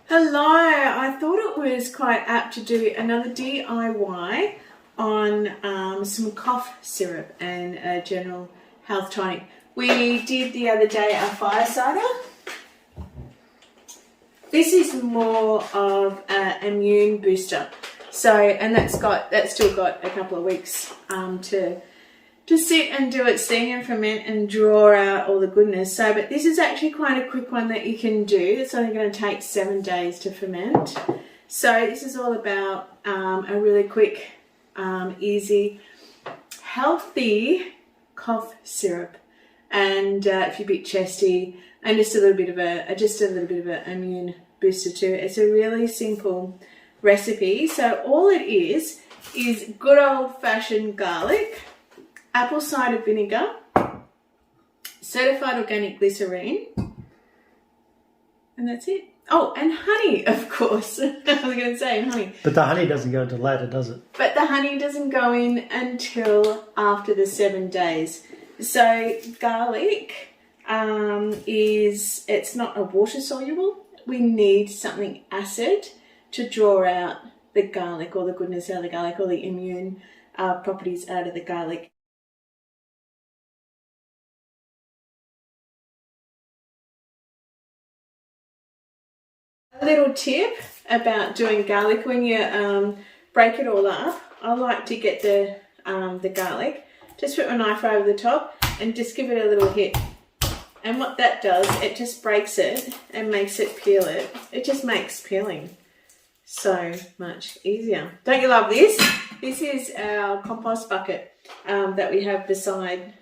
Hello, I thought it was quite apt to do another DIY on some cough syrup and a general health tonic. We did the other day a fire cider. This is more of an immune booster. So, and that's still got a couple of weeks to sit and do its thing and ferment and draw out all the goodness. So, but this is actually quite a quick one that you can do. It's only going to take 7 days to ferment. So this is all about a really quick, easy, healthy cough syrup. And if you're a bit chesty, and just a little bit of an immune booster too. It's a really simple recipe. So all it is good old-fashioned garlic, apple cider vinegar, certified organic glycerine, and that's it. Oh, and honey, of course. I was going to say honey. But the honey doesn't go until later, does it? But the honey doesn't go in until after the 7 days. So garlic it's not a water soluble. We need something acid to draw out the garlic, or the goodness out of the garlic, or the immune properties out of the garlic. A little tip about doing garlic: when you break it all up, I like to get the garlic, just put my knife over the top and just give it a little hit. And what that does, it just breaks it and makes it peel it. It just makes peeling so much easier. Don't you love this? This is our compost bucket that we have beside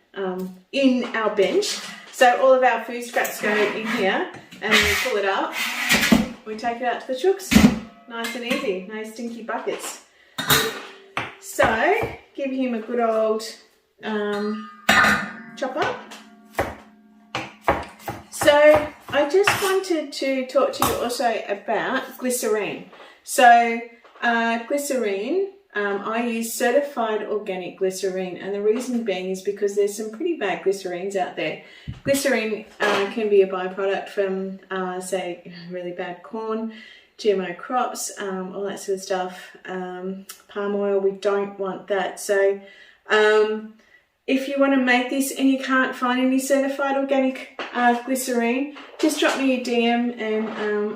in our bench. So all of our food scraps go in here, and we pull it up. We take it out to the chooks. Nice and easy. No stinky buckets. So give him a good old chop up. So I just wanted to talk to you also about glycerine. So glycerine, I use certified organic glycerine, and the reason being is because there's some pretty bad glycerines out there. Glycerine can be a byproduct from, say, really bad corn, GMO crops, all that sort of stuff. Palm oil, we don't want that. So if you want to make this and you can't find any certified organic glycerine, just drop me a DM and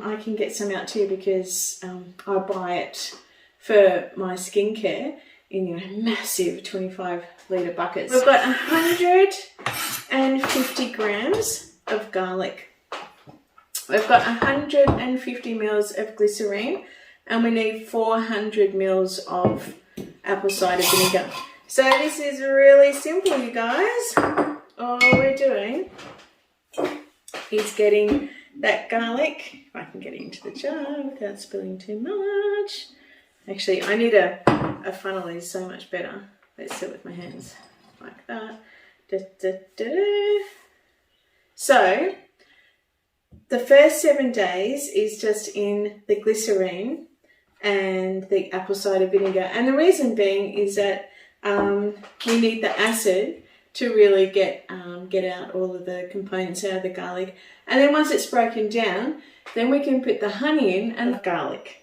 I can get some out to you, because I buy it for my skincare in massive 25-litre buckets. We've got 150 grams of garlic. We've got 150 mils of glycerine, and we need 400 mils of apple cider vinegar. So this is really simple, you guys. All we're doing is getting that garlic, if I can get it into the jar without spilling too much. Actually, I need a funnel. Is so much better. Let's do it with my hands like that. So the first 7 days is just in the glycerine and the apple cider vinegar, and the reason being is that we need the acid to really get out all of the components out of the garlic. And then once it's broken down, then we can put the honey in and garlic,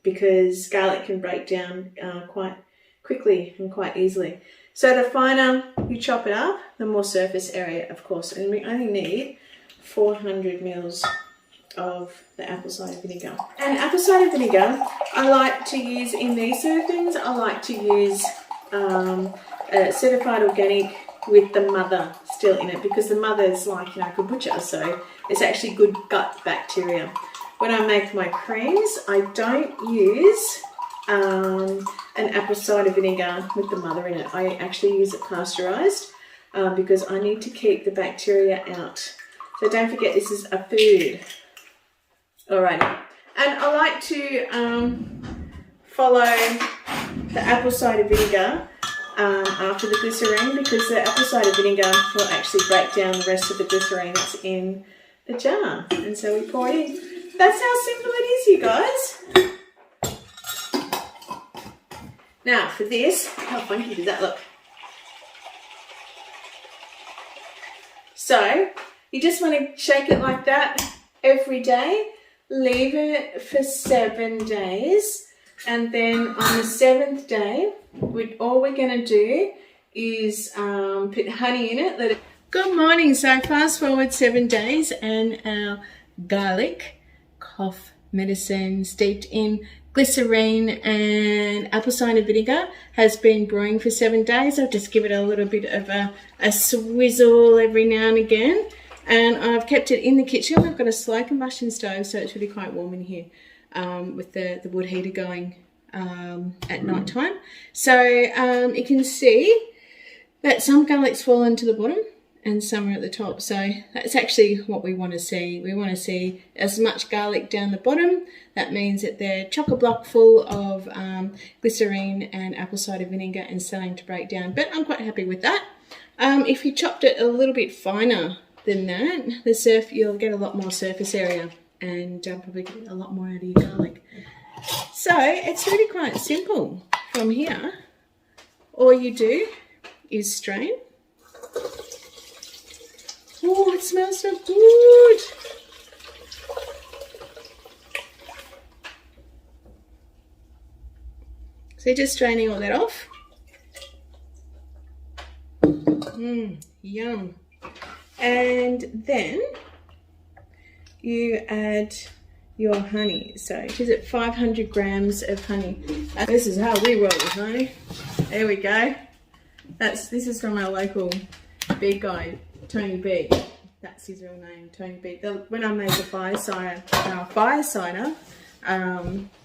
because garlic can break down quite quickly and quite easily. So the finer you chop it up, the more surface area, of course. And we only need 400 mils of the apple cider vinegar. And apple cider vinegar, I like to use in these sort of things. I like to use certified organic with the mother still in it, because the mother is like, kombucha, so it's actually good gut bacteria. When I make my creams, I don't use an apple cider vinegar with the mother in it. I actually use it pasteurized because I need to keep the bacteria out. So don't forget, this is a food. Alrighty. And I like to follow the apple cider vinegar after the glycerine, because the apple cider vinegar will actually break down the rest of the glycerine that's in the jar. And so we pour it in. That's how simple it is, you guys. Now for this, how funky does that look? So you just want to shake it like that every day. leave it for 7 days, and then on the 7th day, all we're going to do is put honey in it. Let it. Good morning. So fast forward 7 days, and our garlic cough medicine steeped in glycerine and apple cider vinegar has been brewing for 7 days. I'll just give it a little bit of a swizzle every now and again. And I've kept it in the kitchen. We've got a slow combustion stove, so it's really quite warm in here with the wood heater going at night time. So you can see that some garlic's fallen to the bottom and some are at the top. So that's actually what we want to see. We want to see as much garlic down the bottom. That means that they're chock-a-block full of glycerine and apple cider vinegar and starting to break down. But I'm quite happy with that. If you chopped it a little bit finer than that, you'll get a lot more surface area and probably get a lot more out of your garlic. So it's really quite simple. From here, all you do is strain. Oh, it smells so good. So you're just straining all that off. Yum. And then you add your honey. So is it 500 grams of honey? This is how we roll with honey. There we go. This is from our local bee guy, Tony B. That's his real name, Tony B. When I made the fire cider,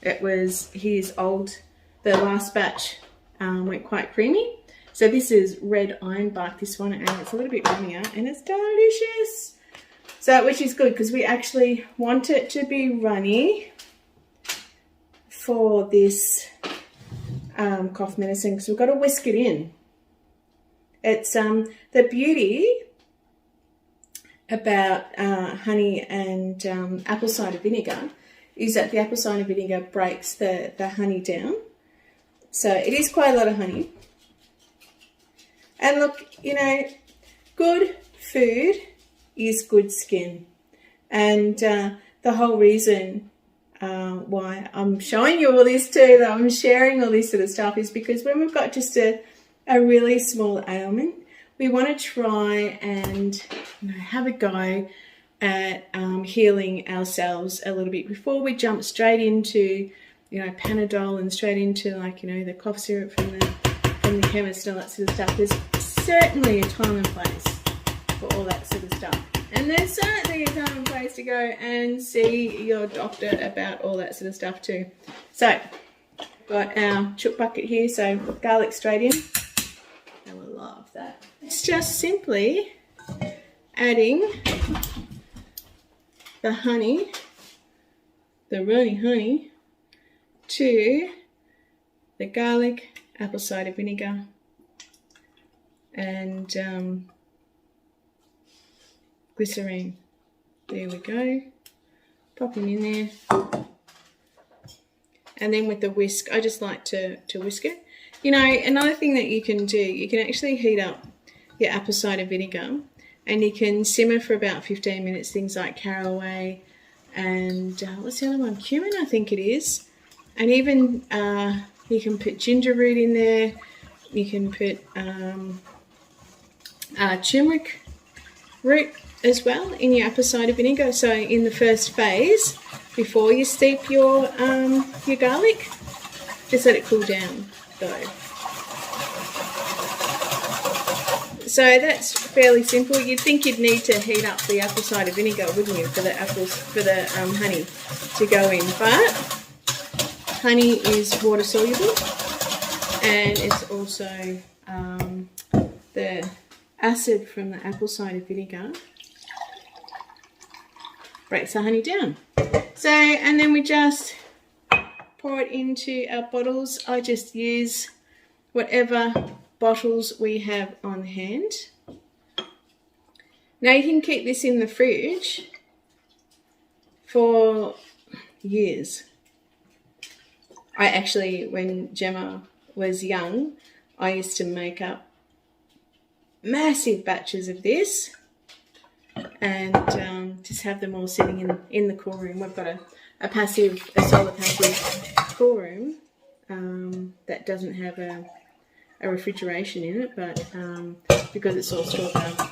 it was his the last batch went quite creamy. So this is red ironbark, this one, and it's a little bit runnier and it's delicious. So, which is good because we actually want it to be runny for this cough medicine because we've got to whisk it in. It's the beauty about honey and apple cider vinegar is that the apple cider vinegar breaks the honey down. So it is quite a lot of honey. And look, you know, good food is good skin. And the whole reason why I'm showing you all this too, that I'm sharing all this sort of stuff, is because when we've got just a really small ailment, we want to try and have a go at healing ourselves a little bit before we jump straight into, Panadol and straight into the cough syrup from the chemist and all that sort of stuff. There's certainly a time and place for all that sort of stuff. And there's certainly a time and place to go and see your doctor about all that sort of stuff too. So, got our chook bucket here, so garlic straight in. I will love that. It's just simply adding the honey, the runny honey, to the garlic, apple cider vinegar, and glycerine. There we go. Pop them in there. And then with the whisk, I just like to whisk it. Another thing that you can do, you can actually heat up your apple cider vinegar and you can simmer for about 15 minutes, things like caraway and what's the other one? Cumin, I think it is. And even you can put ginger root in there. You can put turmeric root as well in your apple cider vinegar. So in the first phase, before you steep your garlic, just let it cool down though. So that's fairly simple. You'd think you'd need to heat up the apple cider vinegar, wouldn't you, for the honey to go in, but honey is water soluble, and it's also the acid from the apple cider vinegar breaks the honey down. So, and then we just pour it into our bottles. I just use whatever bottles we have on hand. Now you can keep this in the fridge for years. I actually, when Gemma was young, I used to make up massive batches of this and just have them all sitting in the cool room. We've got solar passive cool room that doesn't have a refrigeration in it, but because it's all straw bale,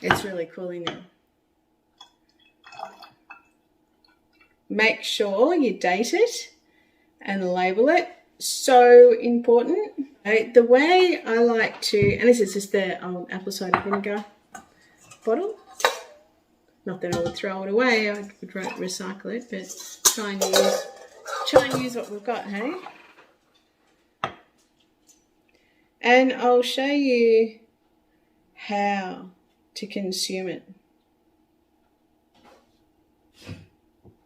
it's really cooling now. Make sure you date it and label it. So important. The way I like to, and this is just the old apple cider vinegar bottle. Not that I would throw it away, I would recycle it, but try and use what we've got, hey? And I'll show you how to consume it.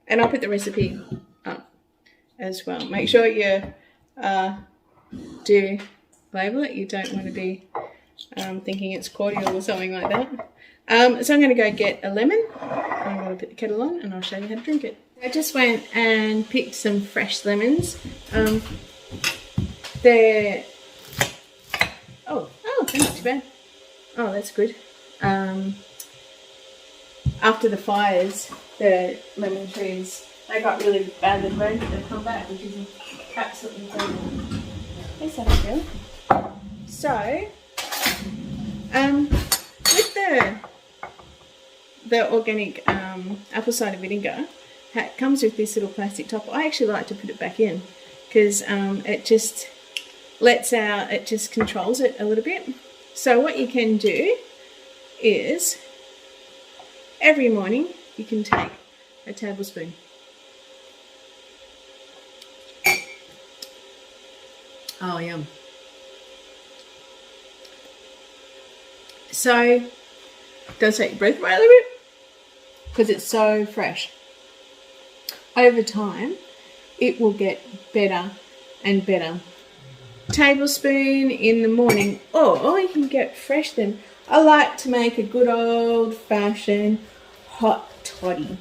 And I'll put the recipe up as well. Make sure you do label it. You don't want to be thinking it's cordial or something like that. So I'm going to go get a lemon. I'm going to put the kettle on and I'll show you how to drink it. I just went and picked some fresh lemons. They're not too bad. Oh, that's good. After the fires, the lemon trees, they got really badly burned, but they've come back because of absolutely incredible. Yes, I feel. So, with the organic apple cider vinegar, it comes with this little plastic top. I actually like to put it back in because it just it just controls it a little bit. So what you can do is every morning you can take a tablespoon. Oh, yum. So it does take your breath away a little bit because it's so fresh. Over time, it will get better and better. Tablespoon in the morning, or you can get fresh then. I like to make a good old-fashioned hot toddy.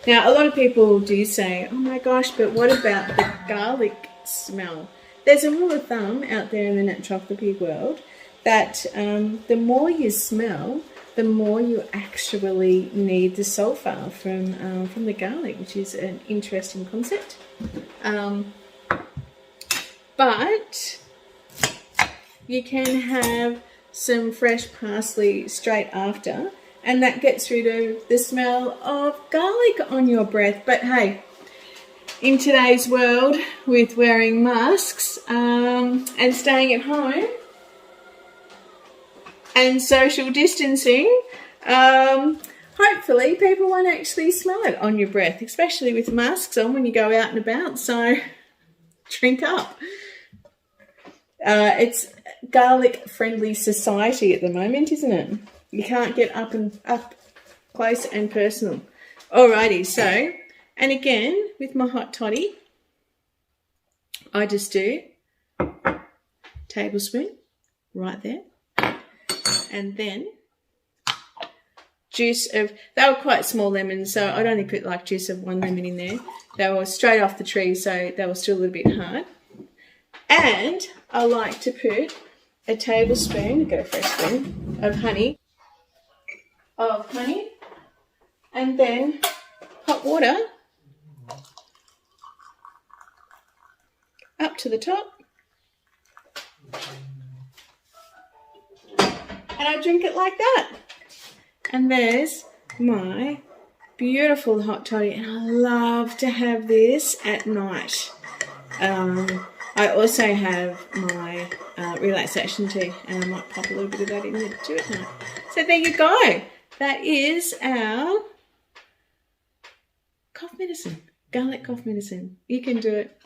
Now, a lot of people do say, oh my gosh, but what about the garlic smell? There's a rule of thumb out there in the naturopathy world that the more you smell, the more you actually need the sulfur from the garlic, which is an interesting concept. But you can have some fresh parsley straight after, and that gets rid of the smell of garlic on your breath. But hey, in today's world with wearing masks and staying at home and social distancing, hopefully people won't actually smell it on your breath, especially with masks on when you go out and about. So drink up. It's garlic friendly society at the moment, isn't it? You can't get up close and personal. Alrighty, so, and again with my hot toddy, I just do tablespoon right there, and then juice of, they were quite small lemons, so I'd only put like juice of one lemon in there. They were straight off the tree, so they were still a little bit hard. And I like to put a tablespoon, go for a spoon, of honey, and then hot water up to the top. And I drink it like that. And there's my beautiful hot toddy, and I love to have this at night. I also have my relaxation tea, and I might pop a little bit of that in there too at night. So there you go. That is our cough medicine, garlic cough medicine. You can do it